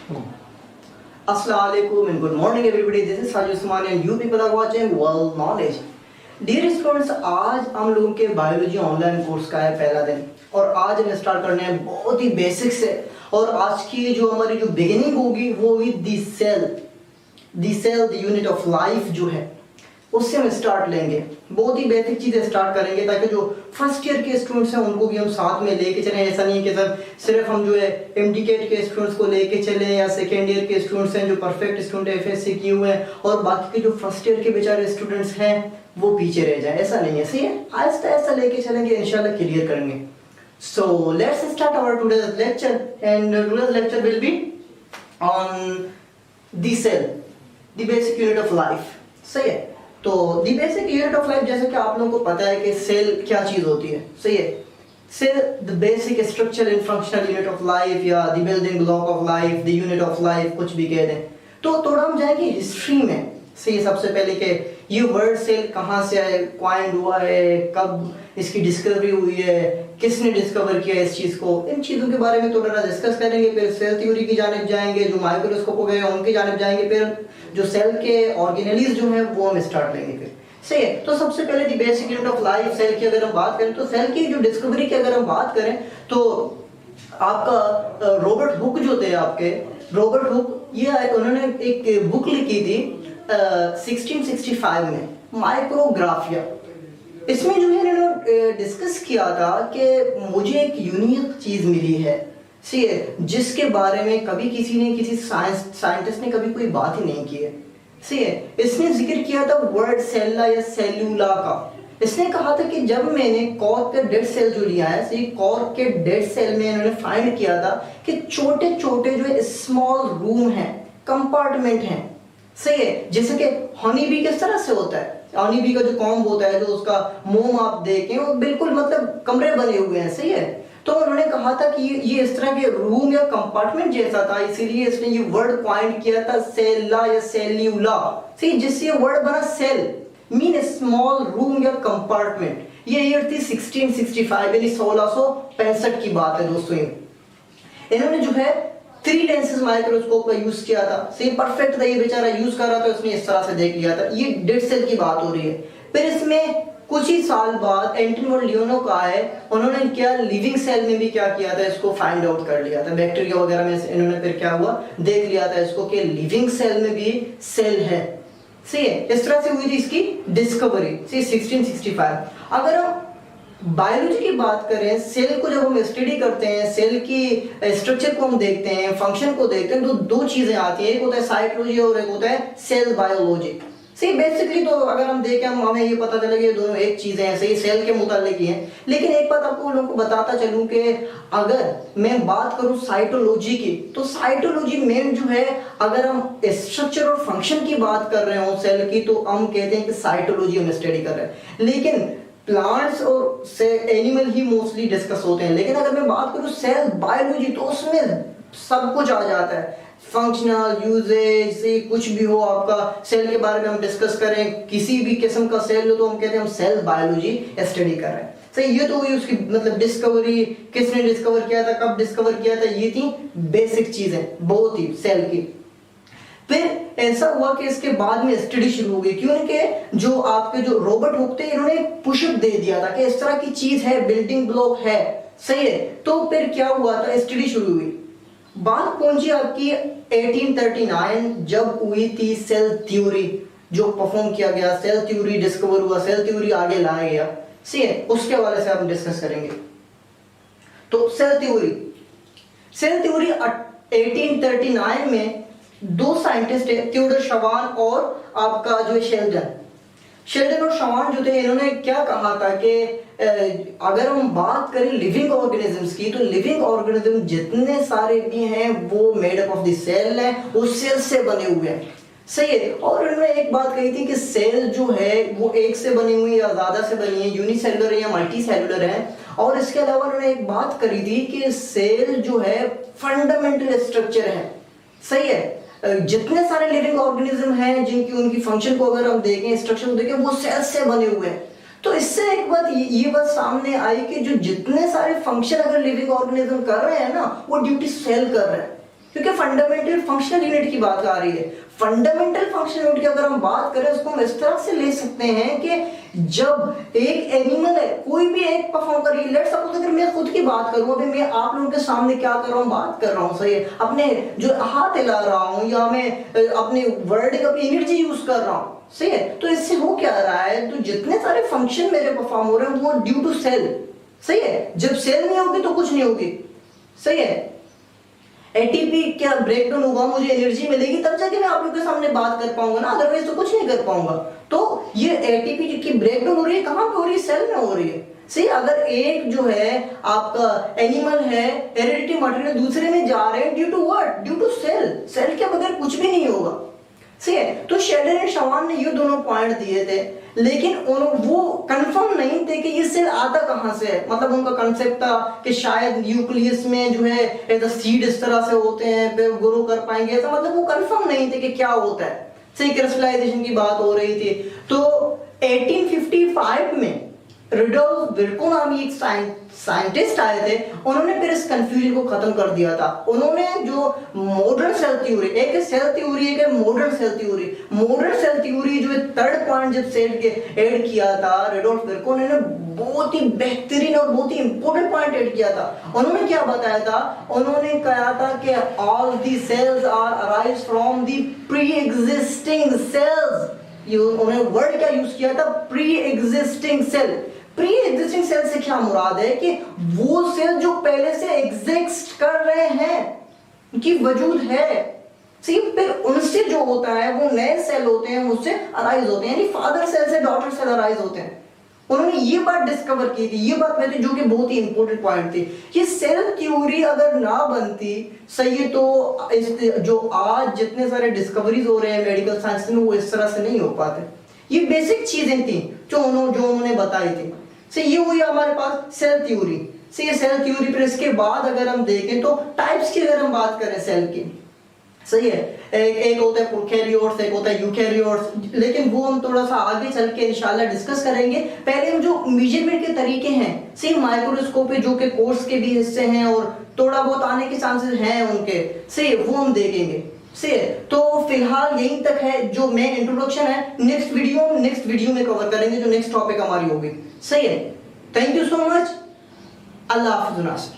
Assalamualaikum and good morning everybody. This is Sajid Usmani and you people are watching World Knowledge. Dear students, आज हम लोगों के biology online course का है पहला दिन और आज हम स्टार्ट करने हैं बहुत ही बेसिक से। और आज की जो हमारी जो बिगिनिंग होगी वो होगी the cell the unit of life जो है उससे हम स्टार्ट लेंगे। बहुत ही बेसिक चीज़ें स्टार्ट करेंगे ताकि जो फर्स्ट ईयर के स्टूडेंट्स हैं उनको भी हम साथ में लेके चलें। ऐसा नहीं है कि सर सिर्फ हम जो है एमडीकेट के स्टूडेंट्स को लेके चलें या सेकेंड ईयर के स्टूडेंट्स हैं जो परफेक्ट स्टूडेंट एफएससी किए हुए हैं और बाकी के जो फर्स्ट ईयर के बेचारे स्टूडेंट्स हैं वो पीछे रह जाए। ऐसा नहीं है, सही है। आहिस्ता आहिस्ता लेके चलेंगे, इंशाल्लाह क्लियर करेंगे। So let's start our today's lecture and today's lecture will be on the cell the basic unit of life. सही है। तो the basic unit of life, जैसे कि आप लोगों को पता है कि सेल क्या चीज होती है, सही है। Cell the basic structure and functional unit of life या the building block of life, the unit of life, कुछ भी कह दें। तो थोड़ा हम जाएंगे हिस्ट्री में। सही, सबसे पहले के ये वर्ड सेल कहाँ से आया, क्वाइंड हुआ है, कब इसकी डिस्कवरी हुई है, किसने डिस्कवर किया इस चीज को, इन चीजों के बारे में थोड़ा डिस्कस करेंगे। फिर सेल थ्योरी की जानिब जाएंगे, जो माइक्रोस्कोप हो गए उनकी जानिब जाएंगे। फिर जो सेल के ऑर्गेनेलिज जो है वो हम स्टार्ट लेंगे फिर। सही है। तो सबसे पहले the basic unit of life cell की अगर हम बात करें तो सेल की जो डिस्कवरी की अगर हम बात करें तो आपका रॉबर्ट हुक जो थे, आपके रॉबर्ट हुक, ये उन्होंने एक बुक लिखी थी 1665 में, माइक्रोग्राफिया। इसमें जो है इन्होंने डिस्कस किया था कि मुझे एक यूनिक चीज मिली है, सही है, जिसके बारे में कभी किसी साइंटिस्ट ने कभी कोई बात ही नहीं की है। सही है। इसने जिक्र किया था वर्ड सेल्ला या सेल्यूला का। इसने कहा था कि जब मैंने कॉर्क का डेड सेल जो लिया है, सही, कॉर्क के डेड सेल में इन्होंने फाइंड किया था कि छोटे छोटे जो है स्मॉल रूम है, कंपार्टमेंट हैं, सही है। जैसे कि हनी बी किस तरह से होता है, हनी बी का जो कॉम्ब होता है, जो उसका मोम आप देखें वो बिल्कुल मतलब कमरे बने हुए हैं, सही है। तो उन्होंने कहा था कि ये इस तरह के रूम या कंपार्टमेंट जैसा था, इसीलिए इसने ये वर्ड पॉइंट किया था सेल्ला या सेल्यूला, सही, जिससे ये वर्ड बना सेल, मीन स्मॉल रूम या कंपार्टमेंट। ये ईयर थी 1665 यानी 1665 की बात है दोस्तों। इन्होंने जो है 3 लेंसेज माइक्रोस्कोप का यूज किया था, सही, परफेक्ट था, ये बेचारा यूज कर रहा था, इसने इस तरह से देख लिया था। ये डेड सेल की बात हो रही है। फिर इसमें कुछ ही साल बाद एंटोनियो लियोनो का है, उन्होंने क्या लिविंग सेल में भी क्या किया था, इसको फाइंड आउट कर लिया था। बैक्टीरिया वगैरह में इन्होंने फिर क्या हुआ, देख लिया था इसको कि लिविंग सेल में भी सेल है, सही है। इस तरह से हुई थी इसकी डिस्कवरी, सही, 1665। अगर हम बायोलॉजी की बात करें, सेल को जब हम स्टडी करते हैं, सेल की स्ट्रक्चर को हम देखते हैं, फंक्शन को देखते हैं, तो 2 चीजें आती हैं, एक होता है साइटोलॉजी और एक होता है सेल बायोलॉजी। सही, बेसिकली तो अगर हम देखें हमें ये पता चलेगा ये दोनों एक चीजें हैं, सही, सेल के मुतालिक ही हैं। लेकिन एक बात आपको लोगों को बताता चलूं कि अगर मैं बात करूं साइटोलॉजी की, तो साइटोलॉजी मेन जो है, अगर हम स्ट्रक्चर और फंक्शन की बात कर रहे हो सेल की, तो हम कहते हैं कि साइटोलॉजी हम स्टडी कर रहे हैं। लेकिन प्लांट्स और से एनिमल ही मोस्टली डिस्कस होते हैं। लेकिन अगर मैं बात करूं सेल बायोलॉजी, तो उसमें सब कुछ आ जाता है, फंक्शनल यूजेज से कुछ भी हो, आपका सेल के बारे में हम डिस्कस करें, किसी भी किस्म का सेल हो तो हम कहते हैं हम सेल बायोलॉजी स्टडी कर रहे हैं। सही, ये तो हुई उसकी मतलब डिस्कवरी, किसने डिस्कवर किया था, कब डिस्कवर किया था, ये थी बेसिक चीजें बहुत ही सेल की। फिर ऐसा हुआ कि इसके बाद में स्टडी शुरू हो गई, क्योंकि जो आपके जो रॉबर्ट हुक थे, इन्होंने पुशअप दे दिया था कि इस तरह की चीज है, बिल्डिंग ब्लॉक है, सही है। तो फिर क्या हुआ था, स्टडी शुरू हुई। बात पहुंची आपकी 1839, जब हुई थी सेल थ्योरी जो परफॉर्म किया गया, सेल थ्योरी डिस्कवर हुआ, सेल थ्योरी आगे लाया गया, सही है। उसके हवाले से हम डिस्कस करेंगे। तो सेल थ्योरी 1839 में 2 साइंटिस्ट है, थियोडोर शवान और आपका जो शेल्डन और शवान जो थे, इन्होंने क्या कहा था कि अगर हम बात करें लिविंग ऑर्गेनिजम्स की, तो लिविंग ऑर्गेनिज्म जितने सारे भी हैं वो made up of the cell है, वो सेल से बने हुए हैं, सही है। और उन्होंने एक बात कही थी कि सेल जो है वो एक से बनी हुई या ज्यादा से बनी है, यूनिसेलुलर है या मल्टी सेलुलर है। और इसके अलावा उन्होंने एक बात करी थी कि सेल जो है फंडामेंटल स्ट्रक्चर है, सही है। जितने सारे लिविंग ऑर्गेनिज्म हैं जिनकी उनकी फंक्शन को अगर हम देखें, स्ट्रक्चर को देखें, वो सेल से बने हुए हैं। तो इससे एक बात ये बात सामने आई कि जो जितने सारे फंक्शन अगर लिविंग ऑर्गेनिज्म कर रहे हैं ना, वो ड्यूटी सेल कर रहे हैं। क्योंकि फंडामेंटल फंक्शनल यूनिट की बात आ रही है। फंडामेंटल फंक्शनल यूनिट की अगर हम बात करें उसको हम इस तरह से ले सकते हैं कि जब एक एनिमल है कोई भी एक परफॉर्म कर रही है, लेट्स सपोज अगर मैं खुद की बात करूं, अभी मैं आप लोगों के सामने क्या कर रहा हूं, बात कर रहा हूं, सही है, अपने जो हाथ हिला रहा हूं या मैं अपने वर्ड का एनर्जी यूज कर रहा हूं, सही है, तो इससे हो क्या रहा है, तो जितने सारे फंक्शन मेरे परफॉर्म हो रहे हैं वो ड्यू टू सेल, सही है। जब सेल नहीं होगी तो कुछ नहीं होगी, सही है। एटीपी क्या ब्रेकडाउन होगा, मुझे एनर्जी मिलेगी तब जाके मैं आप लोगों के सामने बात कर पाऊंगा ना, अदरवाइज तो कुछ नहीं कर पाऊंगा। तो ये एटीपी की ब्रेकडाउन हो रही है, कहां पे हो रही है, सेल में हो रही है। सही, अगर एक जो है आपका एनिमल है हेरेडिटी मटेरियल दूसरे में जा रहे हैं due to what, due to cell, cell के बगैर कुछ भी नहीं होगा, सही है। तो शेडर एंड शवान ने ये दोनों पॉइंट दिए थे, लेकिन वो कंफर्म नहीं थे कि ये सेल आता कहां से है। मतलब उनका कंसेप्ट था कि शायद न्यूक्लियस में जो है सीड इस तरह से होते हैं फिर ग्रो कर पाएंगे, ऐसा मतलब वो कंफर्म नहीं थे कि क्या होता है, सही, क्रिस्टलाइजेशन की बात हो रही थी। तो 1855 में रुडोल्फ विर्को नामी एक साइंटिस्ट आए थे, उन्होंने फिर इस कंफ्यूजन को खत्म कर दिया था। उन्होंने जो मॉडर्न सेल थ्योरी, एक सेल थ्योरी एक modern cell theory, modern cell theory जो थर्ड पॉइंट जब सेल के ऐड किया था रुडोल्फ विर्को ने बहुत ही बेहतरीन और बहुत ही इंपॉर्टेंट पॉइंट ऐड किया था। उन्होंने क्या बताया था, उन्होंने कहा था कि all the cells are arise from the pre existing cells. उन्होंने वर्ड क्या यूज किया था, pre existing cell. Pre existing cell से क्या मुराद है कि वो सेल जो पहले से एग्जिस्ट कर रहे हैं, उनकी वजूद है, सी, फिर उनसे जो होता है वो नए सेल होते हैं, उससे अराइज होते हैं, यानी फादर सेल से डॉटर सेल अराइज होते हैं। उन्होंने ये बात डिस्कवर की थी, ये बात जो कि बहुत ही इंपॉर्टेंट पॉइंट थी। ये सेल थ्योरी अगर ना बनती, सही है, तो इस जो आज जितने सारे डिस्कवरीज हो रहे हैं मेडिकल साइंस में वो इस तरह से नहीं हो पाते। ये बेसिक चीजें थी जो उन्होंने बताई थी। सही, ये हुई हमारे पास सेल थ्योरी। सही, सेल थ्योरी पर इसके बाद अगर हम देखें तो टाइप्स की अगर हम बात करें सेल की, सही है, एक होता है प्रोकैरियोट्स, एक होता है यूकैरियोट्स, लेकिन वो हम थोड़ा सा आगे चल के इंशाल्लाह डिस्कस करेंगे। पहले हम जो मेजरमेंट के तरीके हैं, सही, माइक्रोस्कोप पे जो के कोर्स के भी हिस्से हैं और थोड़ा बहुत आने के चांसेस हैं उनके, सही, वो हम देखेंगे, सही। तो फिलहाल यहीं तक है जो मेन इंट्रोडक्शन है। नेक्स्ट वीडियो में कवर करेंगे जो नेक्स्ट टॉपिक हमारी होगी, सही है। थैंक यू सो मच, अल्लाह हाफिज़।